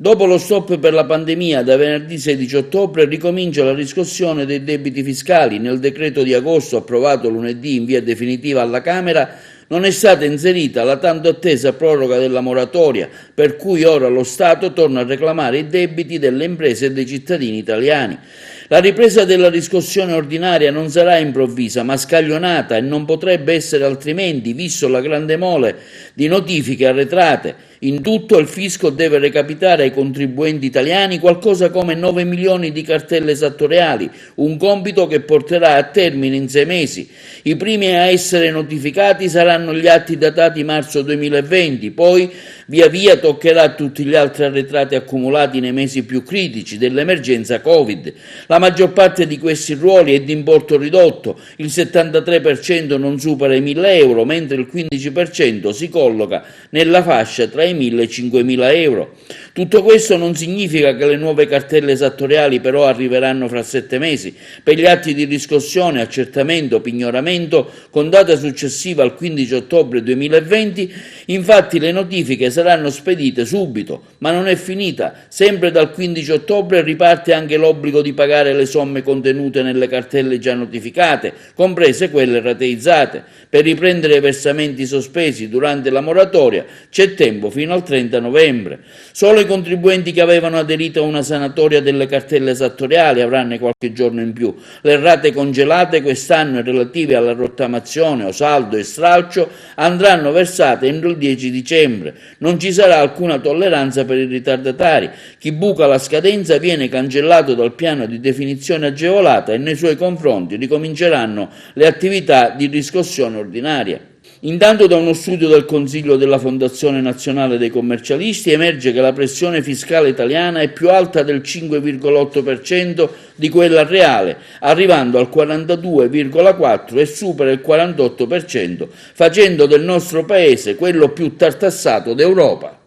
Dopo lo stop per la pandemia, da venerdì 16 ottobre ricomincia la riscossione dei debiti fiscali. Nel decreto di agosto approvato lunedì in via definitiva alla Camera non è stata inserita la tanto attesa proroga della moratoria, per cui ora lo Stato torna a reclamare i debiti delle imprese e dei cittadini italiani. La ripresa della riscossione ordinaria non sarà improvvisa, ma scaglionata, e non potrebbe essere altrimenti, visto la grande mole di notifiche arretrate. In tutto il fisco deve recapitare ai contribuenti italiani qualcosa come 9 milioni di cartelle esattoriali, un compito che porterà a termine in 6 mesi. I primi a essere notificati saranno gli atti datati marzo 2020, poi via via toccherà a tutti gli altri arretrati accumulati nei mesi più critici dell'emergenza Covid. La maggior parte di questi ruoli è di importo ridotto, il 73% non supera i 1.000 euro, mentre il 15% si colloca nella fascia tra i 1.000 e i 5.000 euro. Tutto questo non significa che le nuove cartelle esattoriali però arriveranno fra 7 mesi. Per gli atti di riscossione, accertamento, pignoramento con data successiva al 15 ottobre 2020, infatti le notifiche saranno spedite subito, ma non è finita. Sempre dal 15 ottobre riparte anche l'obbligo di pagare le somme contenute nelle cartelle già notificate, comprese quelle rateizzate. Per riprendere i versamenti sospesi durante la moratoria c'è tempo fino al 30 novembre. Solo i contribuenti che avevano aderito a una sanatoria delle cartelle esattoriali avranno qualche giorno in più. Le rate congelate quest'anno relative alla rottamazione o saldo e stralcio andranno versate entro il 10 dicembre. Non ci sarà alcuna tolleranza per i ritardatari. Chi buca la scadenza viene cancellato dal piano di definizione agevolata e nei suoi confronti ricominceranno le attività di riscossione ordinaria. Intanto da uno studio del Consiglio della Fondazione Nazionale dei Commercialisti emerge che la pressione fiscale italiana è più alta del 5,8% di quella reale, arrivando al 42,4% e supera il 48%, facendo del nostro Paese quello più tartassato d'Europa.